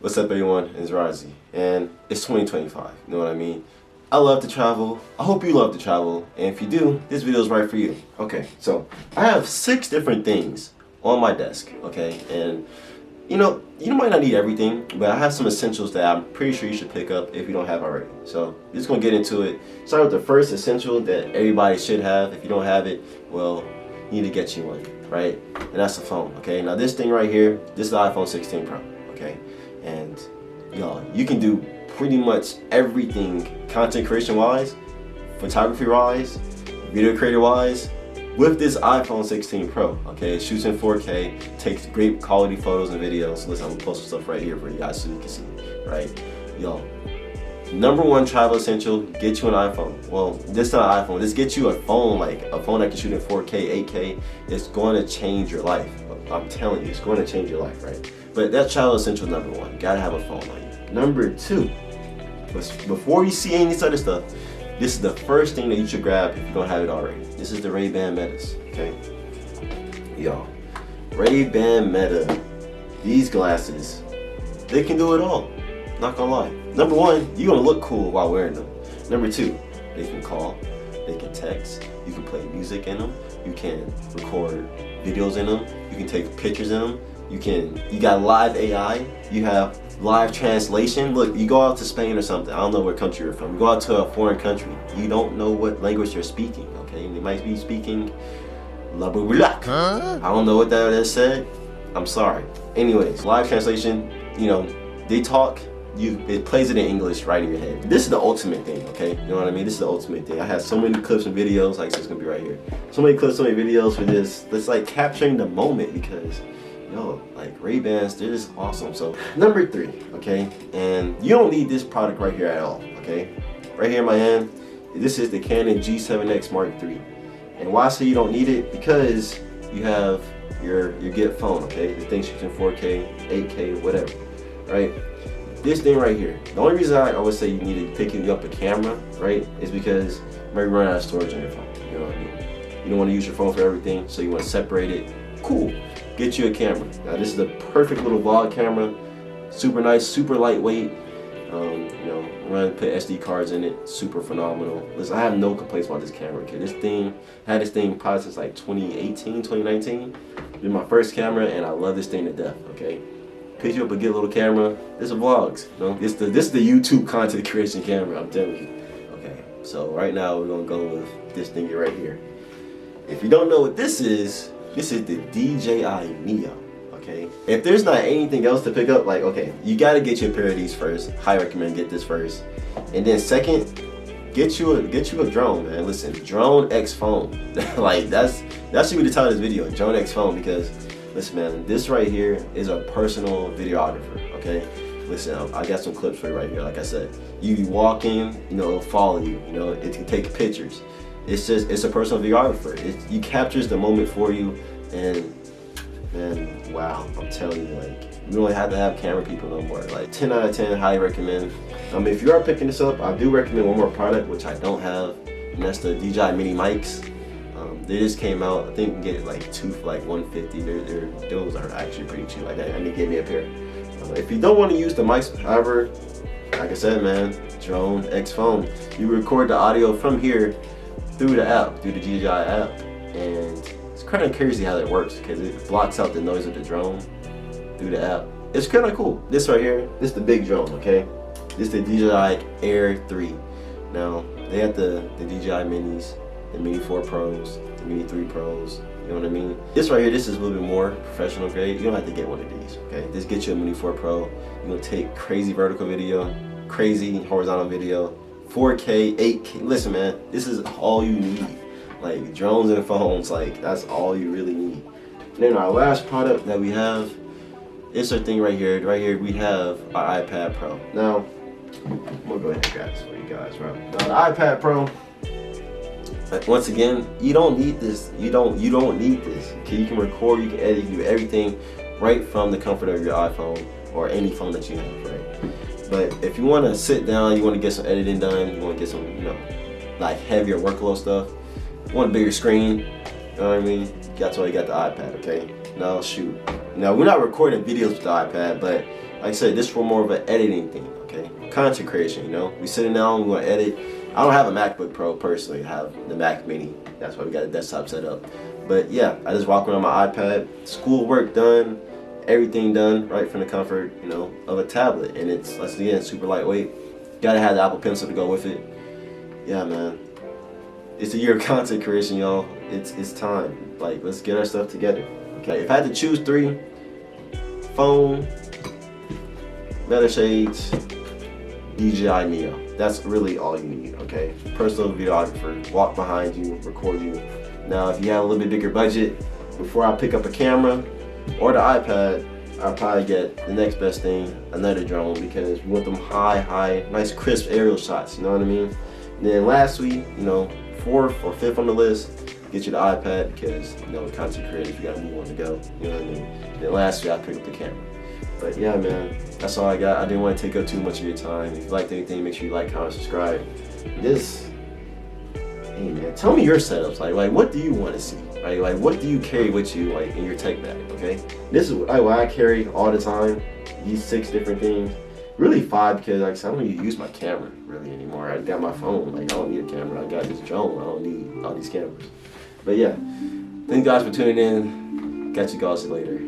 What's up everyone, it's Ronz, and it's 2025, you know what I mean? I love to travel, I hope you love to travel, and if you do, this video is right for you. Okay, so I have 6 different things on my desk, okay? And you might not need everything, but I have some essentials that I'm pretty sure you should pick up if you don't have already. So I'm just gonna get into it. Start with the first essential that everybody should have. If you don't have it, well, you need to get you one, right? And that's the phone, okay? Now this thing right here, this is the iPhone 16 Pro, okay? And y'all, you can do pretty much everything content creation wise, photography wise, video creator wise with this iPhone 16 Pro, okay? It shoots in 4K, takes great quality photos and videos. Listen, I'm gonna post some stuff right here for you guys so you can see, right? Y'all, number one travel essential, get you an iPhone. Well, this not an iPhone, just get you a phone, like a phone that can shoot in 4K, 8K. It's going to change your life. I'm telling you, it's going to change your life, right? But that's travel essential number one. You gotta have a phone on you. Number two, before you see any other stuff, this is the first thing that you should grab if you don't have it already. This is the Ray-Ban Metas, okay? Y'all, Ray-Ban Meta, these glasses, they can do it all. Not gonna lie. Number one, you're gonna look cool while wearing them. Number two, they can call, they can text, you can play music in them, you can record videos in them, you can take pictures in them, you got live AI, you have live translation. Look, you go out to Spain or something, I don't know what country you're from, you go out to a foreign country, you don't know what language you're speaking, okay? They might be speaking la bubulak. I don't know what that is said, I'm sorry. Anyways, live translation, they talk, it plays it in English right in your head. This is the ultimate thing, okay? You know what I mean? This is the ultimate thing. I have so many clips and videos, like so it's gonna be right here. So many clips, so many videos for this. It's like capturing the moment because, like Ray-Bans, they're just awesome. So number 3, okay? And you don't need this product right here at all, okay? Right here in my hand, this is the Canon G7X Mark III. And why I say you don't need it? Because you have your get phone, okay? The thing shoots in 4K, 8K, whatever, right? This thing right here, the only reason I always say you need to pick up a camera, right, is because you might run out of storage on your phone, you know what I mean? You don't want to use your phone for everything, so you want to separate it. Cool, get you a camera. Now this is the perfect little vlog camera, super nice, super lightweight, run, put SD cards in it, super phenomenal. Listen, I have no complaints about this camera, okay? I had this thing probably since like 2018, 2019. It's my first camera, and I love this thing to death, okay? Pick you up a good little camera. This is vlogs, This is the YouTube content creation camera, I'm telling you. Okay, so right now we're gonna go with this thing right here. If you don't know what this is the DJI Neo, okay? If there's not anything else to pick up, like, okay, you gotta get you a pair of these first. Highly recommend get this first. And then second, get you a drone, man. Listen, drone X phone. Like that should be the title of this video, drone X phone, because listen, man, this right here is a personal videographer, okay? Listen, I got some clips for you right here. Like I said, you be walking, it'll follow you, it can take pictures. It's a personal videographer. It captures the moment for you, and man, wow, I'm telling you, like, you don't have to have camera people no more. Like 10 out of 10, highly recommend. If you are picking this up, I do recommend one more product, which I don't have, and that's the DJI Mini mics. They just came out. I think you can get like 2 for like $150. Those are actually pretty cheap. Like I need to get me a pair. If you don't want to use the mics, however, like I said, man, drone X phone. You record the audio from here through the app, through the DJI app, and it's kind of crazy how that works because it blocks out the noise of the drone through the app. It's kind of cool. This right here, this is the big drone, okay? This is the DJI Air 3. Now they have the DJI Minis, the Mini 4 Pros, the Mini 3 Pros, you know what I mean? This right here, this is a little bit more professional grade. You don't have to get one of these, okay? Just get you a Mini 4 Pro. You're gonna take crazy vertical video, crazy horizontal video, 4K, 8K. Listen, man, this is all you need. Like drones and phones, like that's all you really need. And then our last product that we have is our thing right here. Right here we have our iPad Pro. Now, I'm gonna go ahead and grab this for you guys, right? Now the iPad Pro, once again, you don't need this. You don't need this. Okay, you can record, you can edit, you can do everything right from the comfort of your iPhone or any phone that you have, right? But if you want to sit down, you want to get some editing done, you want to get some, like heavier workload stuff, you want a bigger screen, you know what I mean? That's why you got the iPad, okay? Now shoot. Now we're not recording videos with the iPad, but like I said, this is for more of an editing thing, okay? Content creation, you know? We sitting down, we want to edit. I don't have a MacBook Pro personally. I have the Mac Mini. That's why we got a desktop set up. But yeah, I just walk around my iPad, schoolwork done, everything done right from the comfort, you know, of a tablet. And it's, again, super lightweight. Gotta have the Apple Pencil to go with it. Yeah, man. It's a year of content creation, y'all. It's time. Like, let's get our stuff together. Okay, if I had to choose 3, phone, leather shades, DJI Neo. That's really all you need, okay? Personal videographer, walk behind you, record you. Now, if you have a little bit bigger budget, before I pick up a camera or the iPad, I'll probably get the next best thing, another drone, because we want them high, nice crisp aerial shots, you know what I mean? And then lastly, you know, 4th or 5th on the list, get you the iPad, because, you know, content creators, you gotta move on to go, you know what I mean? And then lastly, I'll pick up the camera. But yeah, man, that's all I got. I didn't want to take up too much of your time. If you liked anything, make sure you like, comment, subscribe. Hey man, tell me your setups. Like what do you want to see? Like what do you carry with you, like in your tech bag? Okay, this is what I carry all the time. These 6 different things. Really 5, because like I said, I don't even use my camera really anymore. I got my phone. Like I don't need a camera. I got this drone. I don't need all these cameras. But yeah, thank you guys for tuning in. Catch you guys later.